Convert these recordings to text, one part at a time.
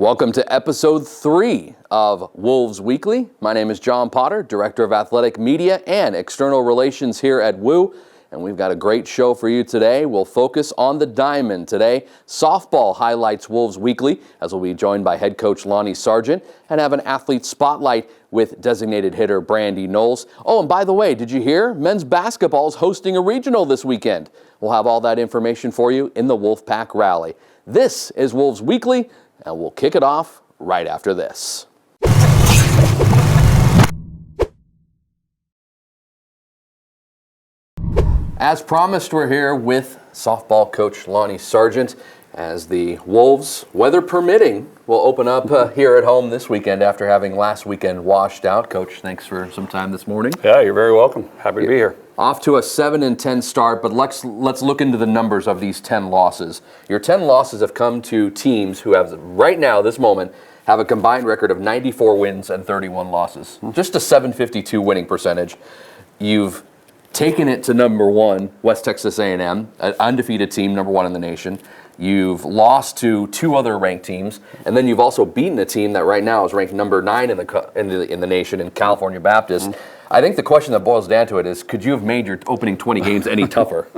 Welcome to episode 3 of Wolves Weekly. My name is John Potter, Director of Athletic Media and External Relations here at WU, and we've got a great show for you today. We'll focus on the Diamond today. Softball highlights Wolves Weekly, as we'll be joined by head coach Lonny Sargent, and have an athlete spotlight with designated hitter Brandy Knowles. Oh, and by the way, did you hear? Men's basketball is hosting a regional this weekend. We'll have all that information for you in the Wolfpack Rally. This is Wolves Weekly, and we'll kick it off right after this. As promised, we're here with softball coach Lonny Sargent as the Wolves, weather permitting, will open up here at home this weekend after having last weekend washed out. Coach, thanks for some time this morning. Yeah, you're very welcome. Happy to be here. Off to a 7-10 start, but let's look into the numbers of these 10 losses. Your 10 losses have come to teams who have, right now, this moment, have a combined record of 94 wins and 31 losses. Just a .752 winning percentage. You've taken it to number 1, West Texas A&M, an undefeated team, number 1 in the nation. You've lost to 2 other ranked teams, and then you've also beaten a team that right now is ranked number 9 in the nation in California Baptist. I think the question that boils down to it is, could you have made your opening 20 games any tougher?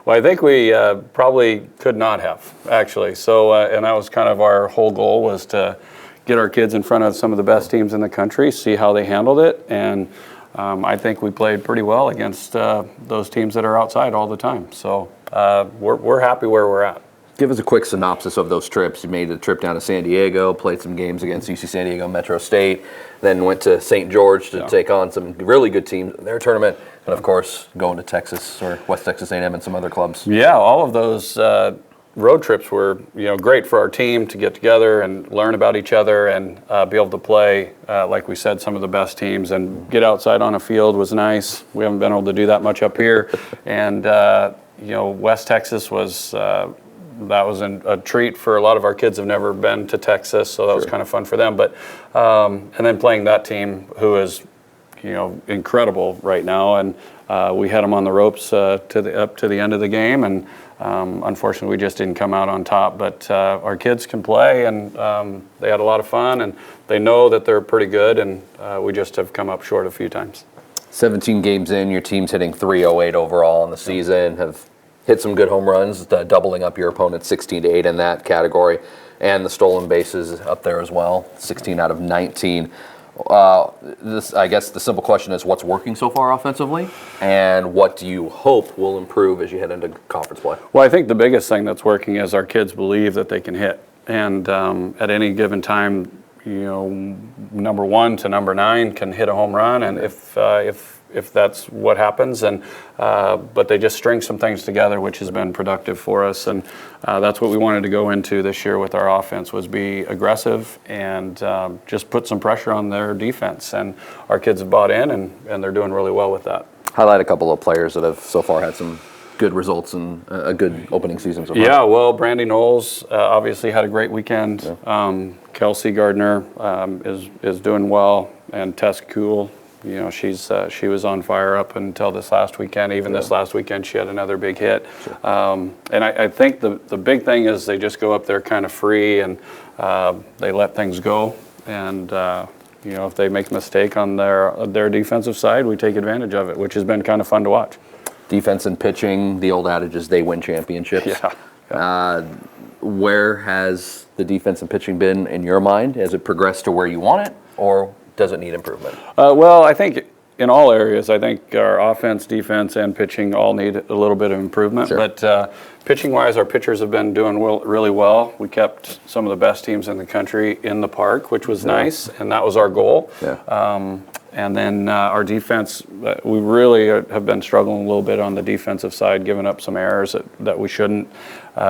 Well, I think we probably could not have, actually. So, and that was kind of our whole goal, was to get our kids in front of some of the best teams in the country, see how they handled it, and I think we played pretty well against those teams that are outside all the time. So we're happy where we're at. Give us a quick synopsis of those trips. You made a trip down to San Diego, played some games against UC San Diego Metro State, then went to St. George to take on some really good teams in their tournament, and of course going to Texas or West Texas A&M and some other clubs. Yeah, all of those road trips were great for our team to get together and learn about each other and be able to play, like we said, some of the best teams, and get outside on a field was nice. We haven't been able to do that much up here, and West Texas was. That was a treat for a lot of our kids who've never been to Texas, so that was kind of fun for them. But and then playing that team who is, incredible right now, and we had them on the ropes up to the end of the game, and unfortunately we just didn't come out on top. But our kids can play, and they had a lot of fun, and they know that they're pretty good, and we just have come up short a few times. 17 games in, your team's hitting .308 overall in the season, have hit some good home runs, doubling up your opponent 16-8 in that category, and the stolen bases up there as well, 16 out of 19. I guess the simple question is, what's working so far offensively, and what do you hope will improve as you head into conference play? Well, I think the biggest thing that's working is our kids believe that they can hit, and at any given time, number 1 to number 9 can hit a home run, and if that's what happens, and but they just string some things together, which has been productive for us, and that's what we wanted to go into this year with our offense, was be aggressive and just put some pressure on their defense, and our kids have bought in, and they're doing really well with that. Highlight a couple of players that have so far had some good results and a good opening season so far. Yeah, well, Brandy Knowles obviously had a great weekend. Yeah. Kelsey Gardner is doing well, and Tess Kuhl, she was on fire up until this last weekend. Even this last weekend, she had another big hit. Sure. And I think the big thing is they just go up there kind of free, and they let things go. And if they make a mistake on their defensive side, we take advantage of it, which has been kind of fun to watch. Defense and pitching, the old adage is they win championships. Yeah. Where has the defense and pitching been in your mind? Has it progressed to where you want it, or does it need improvement? Well, I think in all areas, I think our offense, defense, and pitching all need a little bit of improvement. Sure. But pitching-wise, our pitchers have been doing really well. We kept some of the best teams in the country in the park, which was nice, and that was our goal. Yeah. And then our defense, we really have been struggling a little bit on the defensive side, giving up some errors that we shouldn't,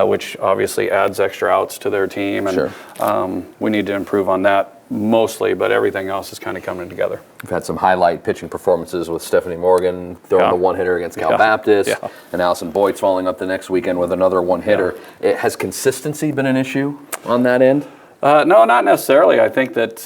which obviously adds extra outs to their team. And sure. We need to improve on that mostly, but everything else is kind of coming together. We've had some highlight pitching performances with Stephanie Morgan throwing the one-hitter against Cal Baptist, and Allison Boyd's following up the next weekend with another one-hitter. Yeah. Has consistency been an issue on that end? No, not necessarily. I think that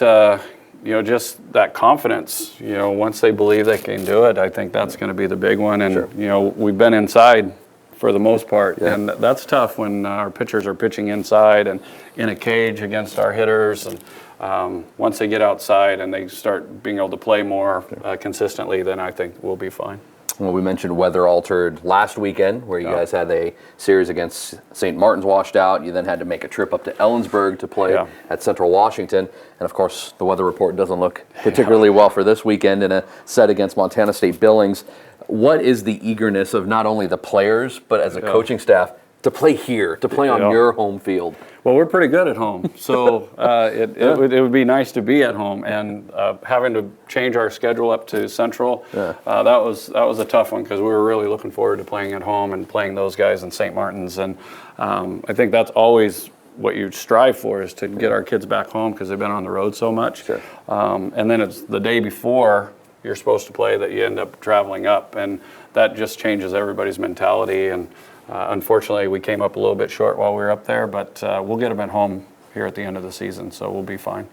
just that confidence, once they believe they can do it, I think that's going to be the big one. And, sure. We've been inside for the most part. Yeah. And that's tough when our pitchers are pitching inside and in a cage against our hitters. And once they get outside and they start being able to play more consistently, then I think we'll be fine. Well, we mentioned weather altered last weekend, where you guys had a series against St. Martin's washed out. You then had to make a trip up to Ellensburg to play at Central Washington. And of course, the weather report doesn't look particularly well for this weekend in a set against Montana State Billings. What is the eagerness of not only the players, but as a coaching staff, to play here, to play on your home field? Well, we're pretty good at home, so it would be nice to be at home. And having to change our schedule up to Central, that was a tough one, because we were really looking forward to playing at home and playing those guys in St. Martin's. And I think that's always what you strive for, is to get our kids back home, because they've been on the road so much. Sure. And then it's the day before you're supposed to play that you end up traveling up, and that just changes everybody's mentality. And unfortunately, we came up a little bit short while we were up there, but we'll get them at home here at the end of the season, so we'll be fine.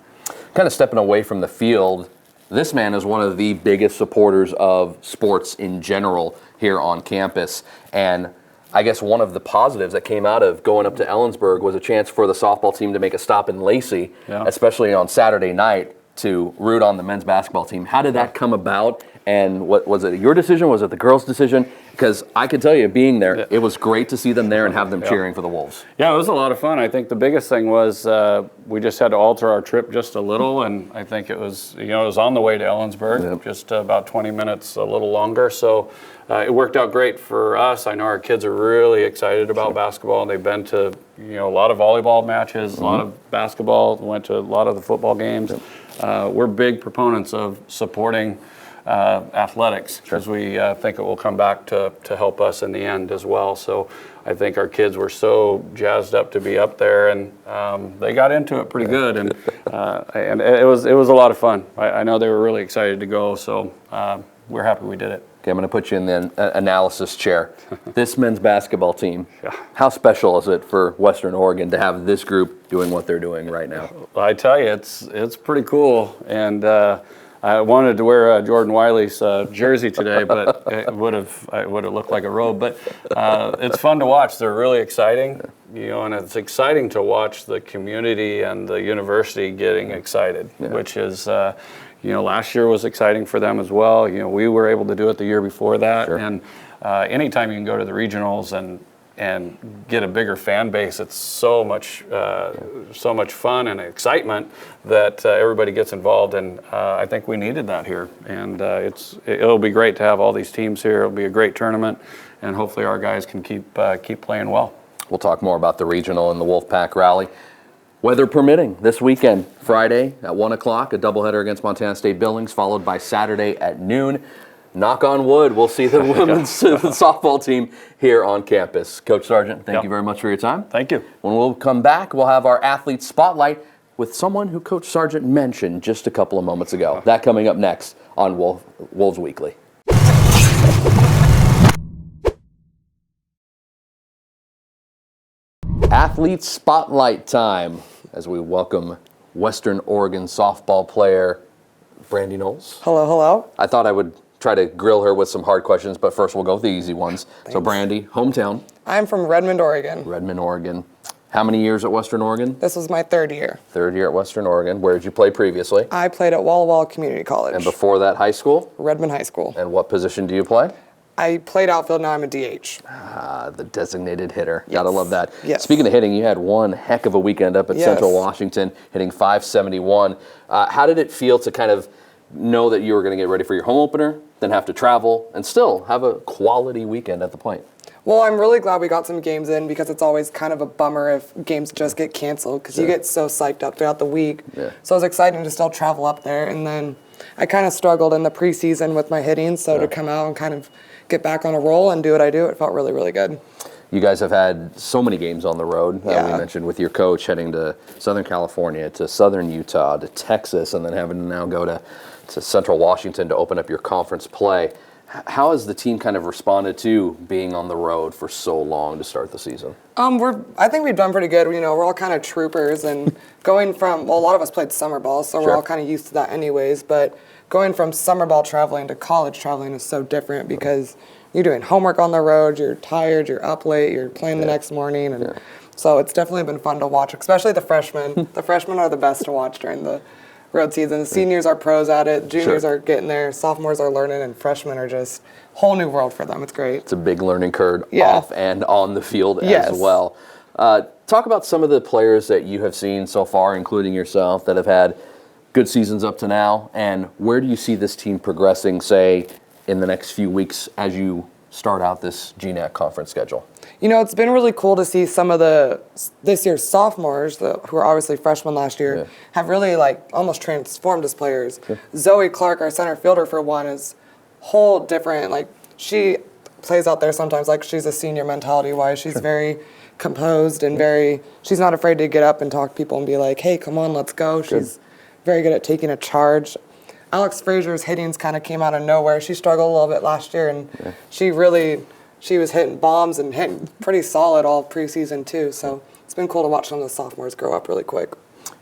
Kind of stepping away from the field, this man is one of the biggest supporters of sports in general here on campus. And I guess one of the positives that came out of going up to Ellensburg was a chance for the softball team to make a stop in Lacey, especially on Saturday night, to root on the men's basketball team. How did that come about? And what was it, your decision? Was it the girls' decision? Because I can tell you, being there, it was great to see them there and have them cheering for the Wolves. Yeah, it was a lot of fun. I think the biggest thing was we just had to alter our trip just a little, and I think it was, it was on the way to Ellensburg, just about 20 minutes, a little longer. So it worked out great for us. I know our kids are really excited about basketball. They've been to, a lot of volleyball matches, a lot of basketball, went to a lot of the football games. We're big proponents of supporting athletics, because we think it will come back to help us in the end as well. So I think our kids were so jazzed up to be up there, and they got into it pretty good, and it was a lot of fun. I know they were really excited to go, so we're happy we did it. Okay, I'm going to put you in the analysis chair. This men's basketball team, how special is it for Western Oregon to have this group doing what they're doing right now? Well, I tell you, it's pretty cool, and I wanted to wear Jordan Wiley's jersey today, but it would have looked like a robe. But it's fun to watch. They're really exciting, and it's exciting to watch the community and the university getting excited, which is, last year was exciting for them as well. We were able to do it the year before that, and anytime you can go to the regionals and get a bigger fan base, it's so much fun and excitement that everybody gets involved, and I think we needed that here. And it'll be great to have all these teams here. It'll be a great tournament, and hopefully our guys can keep playing well. We'll talk more about the regional and the Wolfpack rally. Weather permitting, this weekend, Friday at 1 o'clock, a doubleheader against Montana State Billings, followed by Saturday at noon. Knock on wood, we'll see the women's softball team here on campus. Coach Sargent, thank you very much for your time. Thank you. When we'll come back, we'll have our athlete spotlight with someone who Coach Sargent mentioned just a couple of moments ago. That coming up next on Wolves Weekly. Athlete spotlight time as we welcome Western Oregon softball player Brandy Knowles. Hello, hello. I thought I would try to grill her with some hard questions, but first we'll go with the easy ones. Thanks. So Brandy, hometown. I'm from Redmond, Oregon. Redmond, Oregon. How many years at Western Oregon? This was my third year. Third year at Western Oregon. Where did you play previously? I played at Walla Walla Community College. And before that, high school? Redmond High School. And what position do you play? I played outfield, now I'm a DH. The designated hitter. Yes. Gotta love that. Yes. Speaking of hitting, you had one heck of a weekend up at Central Washington, hitting .571. How did it feel to kind of know that you were going to get ready for your home opener, then have to travel, and still have a quality weekend at the point? Well, I'm really glad we got some games in, because it's always kind of a bummer if games just get canceled, because you get so psyched up throughout the week. Yeah. So it was exciting to still travel up there, and then I kind of struggled in the preseason with my hitting, so to come out and kind of get back on a roll and do what I do, it felt really, really good. You guys have had so many games on the road. We mentioned with your coach heading to Southern California, to Southern Utah, to Texas, and then having to now go to Central Washington to open up your conference play. How has the team kind of responded to being on the road for so long to start the season? I think we've done pretty good. We're all kind of troopers, and going from, a lot of us played summer ball, so we're all kind of used to that anyways, but going from summer ball traveling to college traveling is so different, because you're doing homework on the road, you're tired, you're up late, you're playing the next morning. And so it's definitely been fun to watch, especially the freshmen. The freshmen are the best to watch during the road season. The seniors are pros at it, juniors are getting there, sophomores are learning, and freshmen are just whole new world for them. It's great. It's a big learning curve off and on the field as well. Talk about some of the players that you have seen so far, including yourself, that have had good seasons up to now, and where do you see this team progressing, say, in the next few weeks as you start out this GNAC conference schedule? You know, it's been really cool to see some of this year's sophomores, who are obviously freshmen last year, have really almost transformed as players. Zoe Clark, our center fielder for one, is whole different. She plays out there sometimes like she's a senior mentality-wise. She's very composed and she's not afraid to get up and talk to people and be like, hey, come on, let's go. She's very good at taking a charge. Alex Frazier's hittings kind of came out of nowhere. She struggled a little bit last year, and she was hitting bombs and hitting pretty solid all preseason too. So it's been cool to watch some of the sophomores grow up really quick.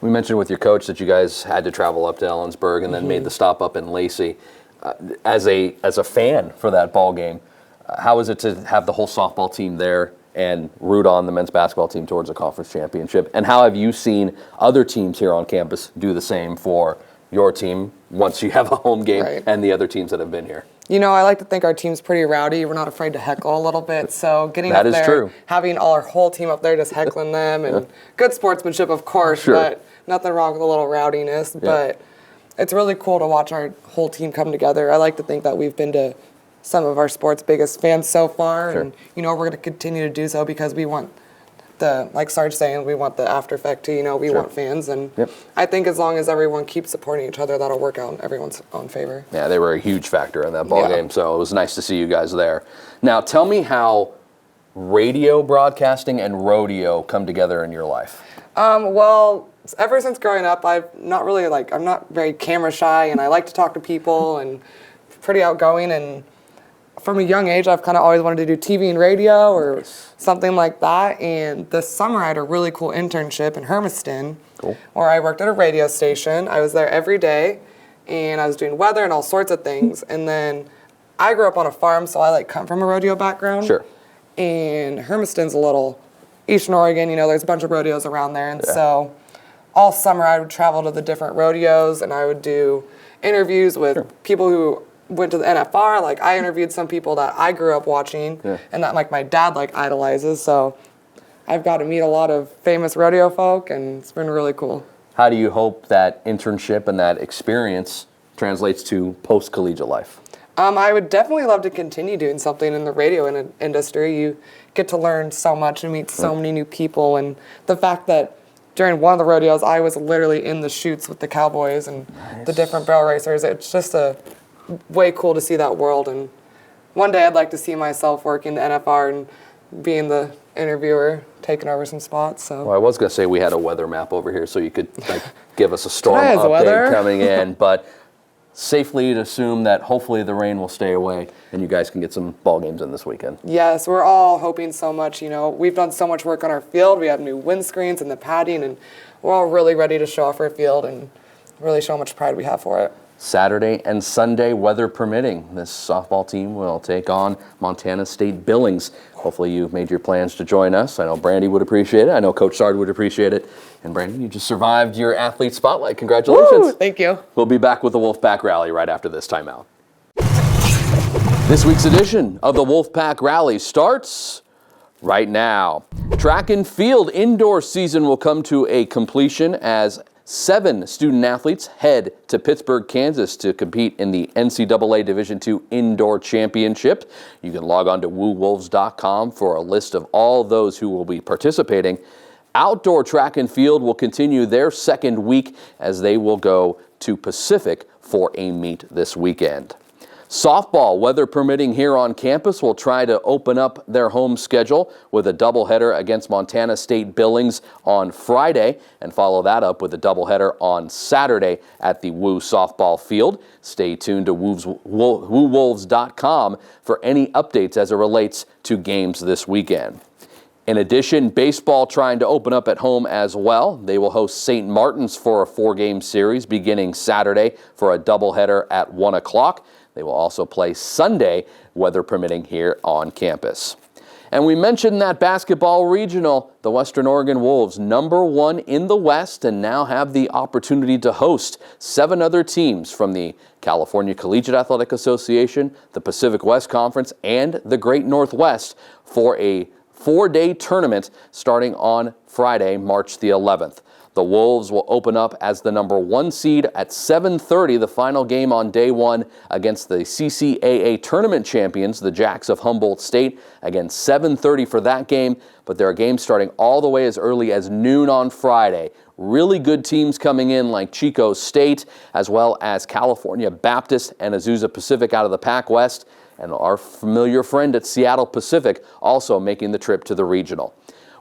We mentioned with your coach that you guys had to travel up to Ellensburg and then made the stop up in Lacey. As a fan for that ball game, how is it to have the whole softball team there and root on the men's basketball team towards a conference championship? And how have you seen other teams here on campus do the same for your team once you have a home game and the other teams that have been here? You know, I like to think our team's pretty rowdy. We're not afraid to heckle a little bit. So getting up there, having our whole team up there just heckling them, and good sportsmanship, of course, but nothing wrong with a little rowdiness. But it's really cool to watch our whole team come together. I like to think that we've been to some of our sport's biggest fans so far, and you know, we're going to continue to do so because we want like Sarge saying, we want the after effect too. We want fans, and I think as long as everyone keeps supporting each other, that'll work out in everyone's own favor. Yeah, they were a huge factor in that ball game, so it was nice to see you guys there. Now, tell me how radio broadcasting and rodeo come together in your life. Well, ever since growing up, I'm not very camera shy, and I like to talk to people and pretty outgoing, and from a young age, I've kind of always wanted to do TV and radio or something like that. And this summer, I had a really cool internship in Hermiston where I worked at a radio station. I was there every day, and I was doing weather and all sorts of things. And then I grew up on a farm, so I come from a rodeo background. And Hermiston's a little Eastern Oregon. There's a bunch of rodeos around there. And so all summer, I would travel to the different rodeos, and I would do interviews with people who went to the NFR. I interviewed some people that I grew up watching and that my dad idolizes. So I've got to meet a lot of famous rodeo folk, and it's been really cool. How do you hope that internship and that experience translates to post-collegiate life? I would definitely love to continue doing something in the radio industry. You get to learn so much and meet so many new people, and the fact that during one of the rodeos I was literally in the chutes with the cowboys and the different barrel racers, it's just way cool to see that world. And one day I'd like to see myself working the NFR and being the interviewer, taking over some spots. So I was going to say we had a weather map over here so you could give us a storm update coming in, but safely to assume that hopefully the rain will stay away and you guys can get some ball games in this weekend. Yes, we're all hoping so much. We've done so much work on our field. We have new windscreens and the padding, and we're all really ready to show off our field and really show how much pride we have for it. Saturday and Sunday, weather permitting, this softball team will take on Montana State Billings. Hopefully you've made your plans to join us. I know Brandy would appreciate it. I know Coach Sargent would appreciate it. And Brandy, you just survived your athlete spotlight. Congratulations. Woo, thank you. We'll be back with the Wolfpack Rally right after this timeout. This week's edition of the Wolfpack Rally starts right now. Track and field indoor season will come to a completion as 7 student athletes head to Pittsburgh, Kansas to compete in the NCAA Division II Indoor Championship. You can log on to woowolves.com for a list of all those who will be participating. Outdoor track and field will continue their second week as they will go to Pacific for a meet this weekend. Softball, weather permitting here on campus, will try to open up their home schedule with a doubleheader against Montana State Billings on Friday and follow that up with a doubleheader on Saturday at the Woo softball field. Stay tuned to woowolves.com for any updates as it relates to games this weekend. In addition, baseball trying to open up at home as well. They will host St. Martin's for a 4-game series beginning Saturday for a doubleheader at 1 o'clock. They will also play Sunday, weather permitting, here on campus. And we mentioned that basketball regional, the Western Oregon Wolves, #1 in the West, and now have the opportunity to host 7 other teams from the California Collegiate Athletic Association, the Pacific West Conference, and the Great Northwest for a 4-day tournament starting on Friday, March the 11th. The Wolves will open up as the #1 seed at 7:30, the final game on day 1 against the CCAA tournament champions, the Jacks of Humboldt State. Again, 7:30 for that game, but there are games starting all the way as early as noon on Friday. Really good teams coming in like Chico State, as well as California Baptist and Azusa Pacific out of the Pac West, and our familiar friend at Seattle Pacific also making the trip to the regional.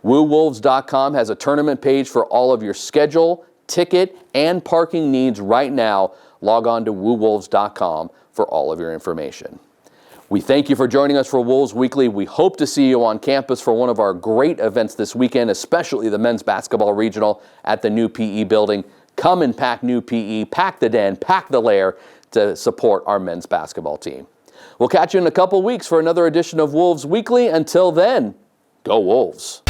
WooWolves.com has a tournament page for all of your schedule, ticket, and parking needs right now. Log on to WooWolves.com for all of your information. We thank you for joining us for Wolves Weekly. We hope to see you on campus for one of our great events this weekend, especially the men's basketball regional at the new PE building. Come and pack new PE, pack the den, pack the lair to support our men's basketball team. We'll catch you in a couple weeks for another edition of Wolves Weekly. Until then, go Wolves.